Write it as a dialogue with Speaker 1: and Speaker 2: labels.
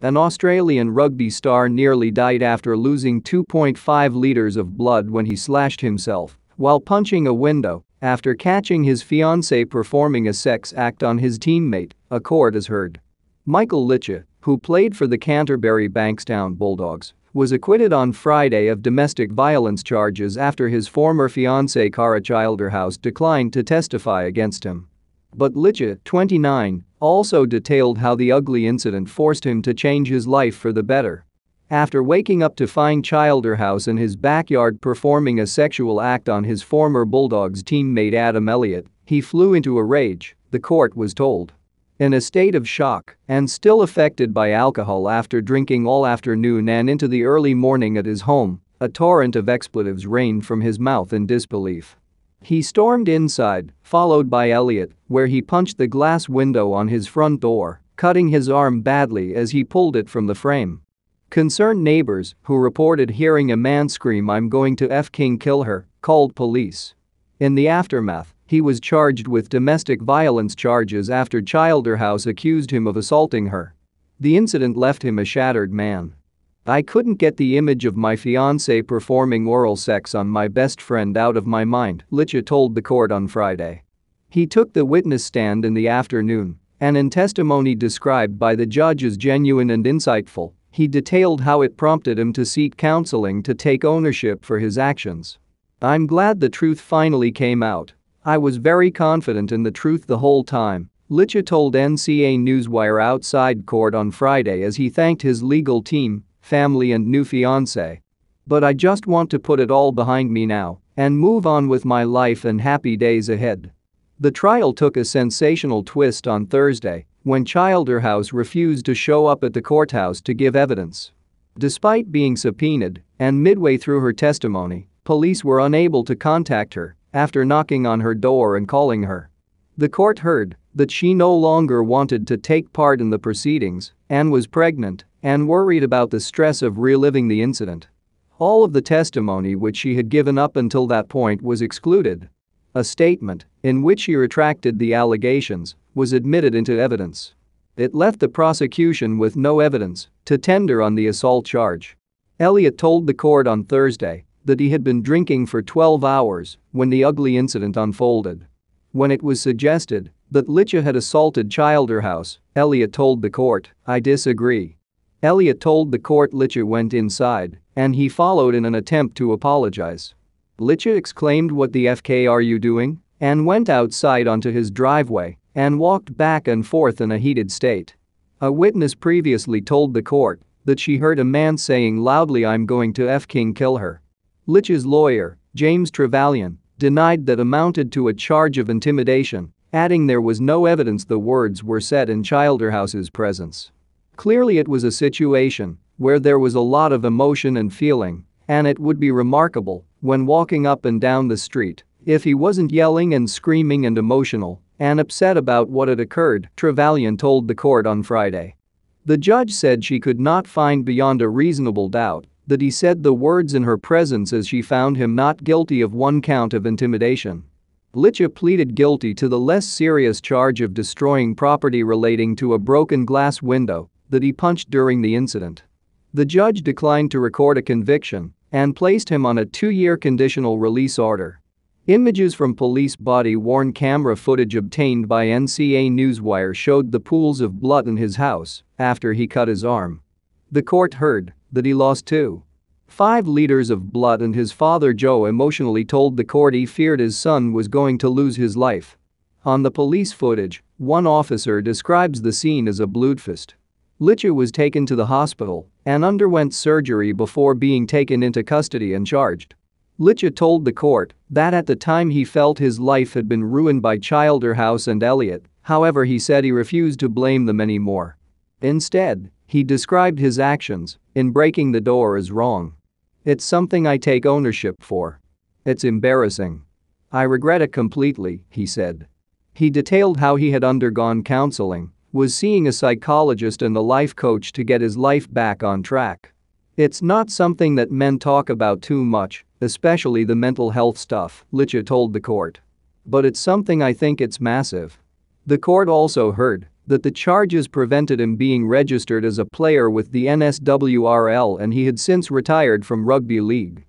Speaker 1: An Australian rugby star nearly died after losing 2.5 liters of blood when he slashed himself while punching a window after catching his fiancée performing a sex act on his teammate, a court has heard. Michael Leach, who played for the Canterbury Bankstown Bulldogs, was acquitted on Friday of domestic violence charges after his former fiancée Cara Childerhouse declined to testify against him. But Leach, 29, also detailed how the ugly incident forced him to change his life for the better. After waking up to find Childerhouse in his backyard performing a sexual act on his former Bulldogs teammate Adam Elliott, he flew into a rage, the court was told. In a state of shock and still affected by alcohol after drinking all afternoon and into the early morning at his home, a torrent of expletives rained from his mouth in disbelief. He stormed inside, followed by Elliott, where he punched the glass window on his front door, cutting his arm badly as he pulled it from the frame. Concerned neighbors, who reported hearing a man scream "I'm going to f***ing kill her," called police. In the aftermath, he was charged with domestic violence charges after Childerhouse accused him of assaulting her. The incident left him a shattered man. "I couldn't get the image of my fiancé performing oral sex on my best friend out of my mind," Leach told the court on Friday. He took the witness stand in the afternoon, and in testimony described by the judge as genuine and insightful, he detailed how it prompted him to seek counseling to take ownership for his actions. "I'm glad the truth finally came out. I was very confident in the truth the whole time," Leach told NCA Newswire outside court on Friday as he thanked his legal team, family and new fiancé. "But I just want to put it all behind me now and move on with my life and happy days ahead." The trial took a sensational twist on Thursday when Childerhouse refused to show up at the courthouse to give evidence. Despite being subpoenaed and midway through her testimony, police were unable to contact her after knocking on her door and calling her. The court heard that she no longer wanted to take part in the proceedings and was pregnant and worried about the stress of reliving the incident. All of the testimony which she had given up until that point was excluded. A statement, in which she retracted the allegations, was admitted into evidence. It left the prosecution with no evidence to tender on the assault charge. Elliott told the court on Thursday that he had been drinking for 12 hours when the ugly incident unfolded. When it was suggested that Leach had assaulted Childerhouse, Elliott told the court, "I disagree." Elliott told the court Leach went inside and he followed in an attempt to apologize. Leach exclaimed, "What the FK are you doing?" and went outside onto his driveway and walked back and forth in a heated state. A witness previously told the court that she heard a man saying loudly, "I'm going to f***ing kill her." Leach's lawyer, James Trevelyan, denied that amounted to a charge of intimidation, adding there was no evidence the words were said in Childerhouse's presence. Clearly it was a situation where there was a lot of emotion and feeling, and it would be remarkable, when walking up and down the street, if he wasn't yelling and screaming and emotional and upset about what had occurred, Trevelyan told the court on Friday. The judge said she could not find beyond a reasonable doubt that he said the words in her presence as she found him not guilty of one count of intimidation. Leach pleaded guilty to the less serious charge of destroying property relating to a broken glass window that he punched during the incident. The judge declined to record a conviction and placed him on a 2-year conditional release order. Images from police body-worn camera footage obtained by NCA Newswire showed the pools of blood in his house after he cut his arm. The court heard that he lost 2.5 liters of blood and his father Joe emotionally told the court he feared his son was going to lose his life. On the police footage, one officer describes the scene as a bloodfest. Leach was taken to the hospital and underwent surgery before being taken into custody and charged. Leach told the court that at the time he felt his life had been ruined by Childerhouse and Elliott, however he said he refused to blame them anymore. Instead, he described his actions in breaking the door as wrong. "It's something I take ownership for. It's embarrassing. I regret it completely," he said. He detailed how he had undergone counseling, was seeing a psychologist and a life coach to get his life back on track. "It's not something that men talk about too much, especially the mental health stuff," Leach told the court. "But it's something I think it's massive." The court also heard that the charges prevented him being registered as a player with the NSWRL and he had since retired from rugby league.